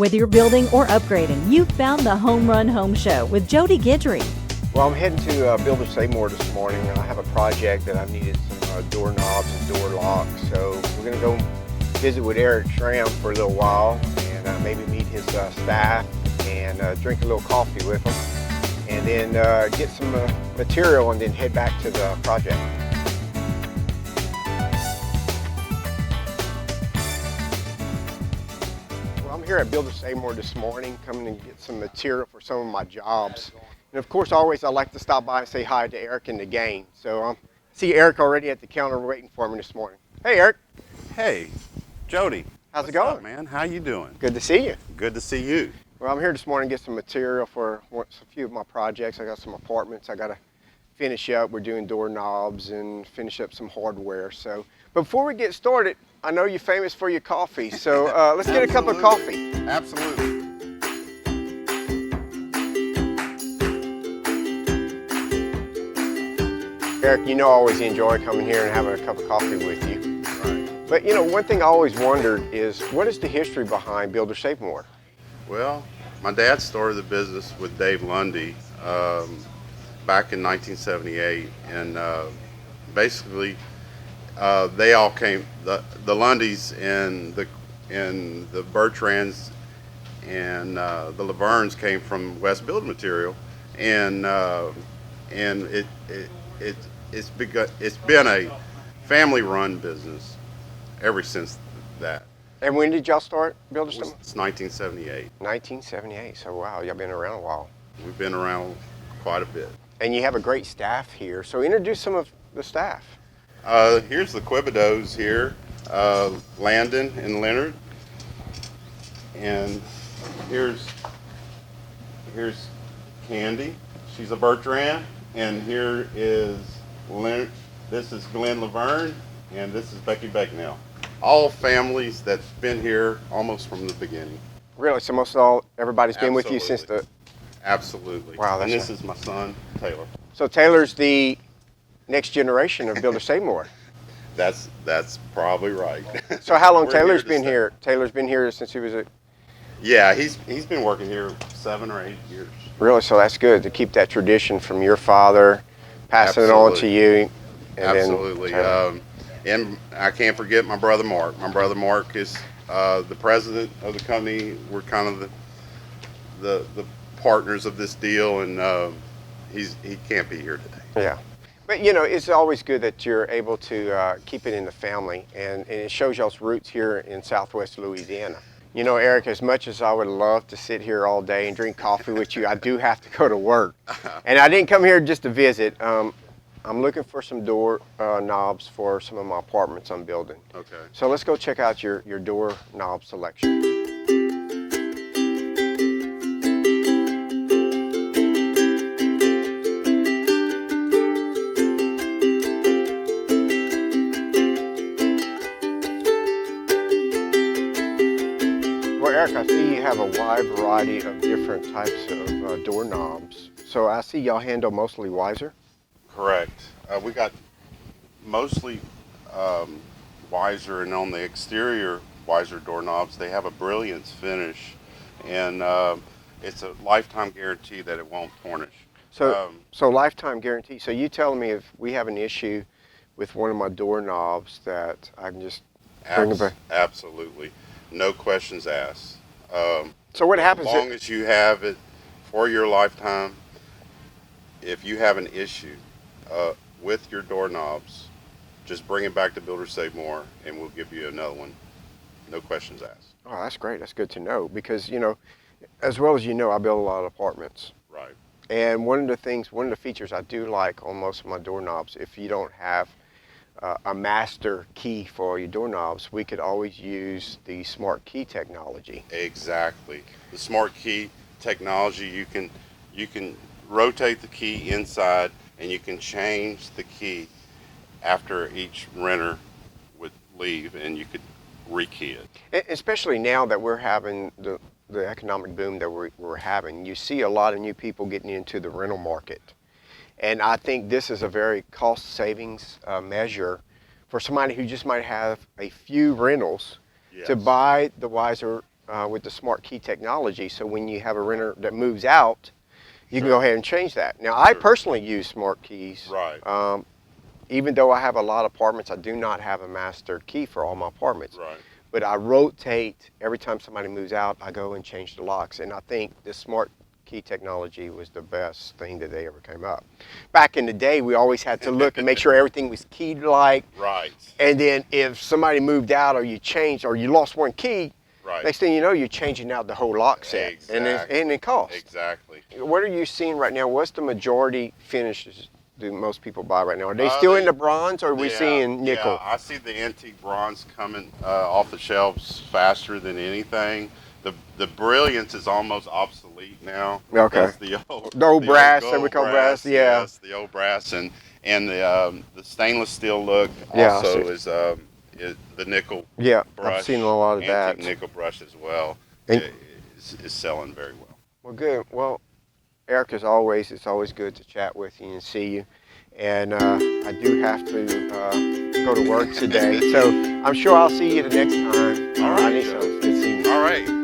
Whether you're building or upgrading, you've found the Home Run Home Show with Jody Guidry. Well, I'm heading to Builders Sav-Mor this morning. I have a project that I needed some doorknobs and door locks. So we're going to go visit with Eric Schramm for a little while and maybe meet his staff and drink a little coffee with them. And then get some material and then head back to the project. Well, I'm here at Builders Sav-Mor this morning, coming to get some material for some of my jobs. And of course, always I like to stop by and say hi to Eric and the gang. So I see Eric already at the counter waiting for me this morning. Hey, Eric. Hey, Jody. How's it going? Up, man? How you doing? Good to see you. Good to see you. Well, I'm here this morning to get some material for a few of my projects. I got some apartments I got to finish up. We're doing doorknobs and finish up some hardware. So, but before we get started, I know you're famous for your coffee. So let's get a cup of coffee. Absolutely. Eric, you know I always enjoy coming here and having a cup of coffee with you. Right. But you know, one thing I always wondered is, what is the history behind Builders Sav-Mor? Well, my dad started the business with Dave Lundy back in 1978, and basically they all came, the Lundys and the Bertrands and the Lavernes came from West Building Material, and it's been a family-run business ever since that. And when did y'all start Builders Sav-Mor? It's 1978. 1978, so wow, y'all been around a while. We've been around quite a bit. And you have a great staff here, so introduce some of the staff. Here's the Quibidos here, Landon and Leonard. And here's Candy, she's a Bertrand. And here is Leonard, this is Glenn Laverne, and this is Becky Becknell. All families that's been here almost from the beginning. Really, so everybody's been with you since the... Absolutely. Wow, that's and this is my son, Taylor. So Taylor's the next generation of Builders Sav-Mor. That's probably right. So how long We're Taylor's here to been stay. here? Taylor's been here since he was a... Yeah, he's been working here 7 or 8 years. Really, so that's good to keep that tradition from your father, passing it on to you. And Absolutely. And I can't forget my brother Mark. My brother Mark is the president of the company. We're kind of the partners of this deal, and he can't be here today. Yeah. But you know, it's always good that you're able to keep it in the family, and it shows y'all's roots here in Southwest Louisiana. You know, Eric, as much as I would love to sit here all day and drink coffee with you, I do have to go to work. And I didn't come here just to visit. I'm looking for some door knobs for some of my apartments I'm building. Okay. So let's go check out your door knob selection. Well, Eric, I see you have a wide variety of different types of door knobs. So I see y'all handle mostly Weiser. Correct. We got mostly Weiser, and on the exterior Weiser doorknobs, they have a brilliance finish, and it's a lifetime guarantee that it won't tarnish. So, so lifetime guarantee. So you telling me if we have an issue with one of my doorknobs that I can just bring it back? Absolutely. No questions asked. So what happens? As long as you have it for your lifetime, if you have an issue with your doorknobs, just bring it back to Builders Sav-Mor and we'll give you another one. No questions asked. Oh, that's great. That's good to know because, you know, as well as you know, I build a lot of apartments. Right. And one of the features I do like on most of my doorknobs, if you don't have a master key for your doorknobs, we could always use the smart key technology. Exactly. The smart key technology, you can rotate the key inside and you can change the key after each renter would leave, and you could rekey it. Especially now that we're having the economic boom that we're having, you see a lot of new people getting into the rental market. And I think this is a very cost savings measure for somebody who just might have a few rentals Yes. to buy the Weiser with the smart key technology. So when you have a renter that moves out, you can go ahead and change that. Now, I personally use smart keys. Right. Even though I have a lot of apartments, I do not have a master key for all my apartments. Right. But I rotate every time somebody moves out. I go and change the locks, and I think the smart key technology was the best thing that they ever came up. Back in the day, we always had to look and make sure everything was keyed like. Right. And then if somebody moved out, or you changed, or you lost one key, Right. next thing you know, you're changing out the whole lock set, Exactly. and it costs. Exactly. What are you seeing right now? What's the majority finishes do most people buy right now? Are they still in the bronze, or are we seeing nickel? Yeah, I see the antique bronze coming off the shelves faster than anything. The brilliance is almost obsolete now. Okay. That's the old brass, gold that we call brass, yeah. Yes, the old brass, and the stainless steel look Yeah, also is the nickel. Yeah, brush, I've seen a lot of that. antique nickel brush as well. And- Is selling very well. Well, good. Well, Eric, as always, it's always good to chat with you and see you. And I do have to go to work today, so I'm sure I'll see you the next time. All right, I need Joe. some. Good seeing you. All right.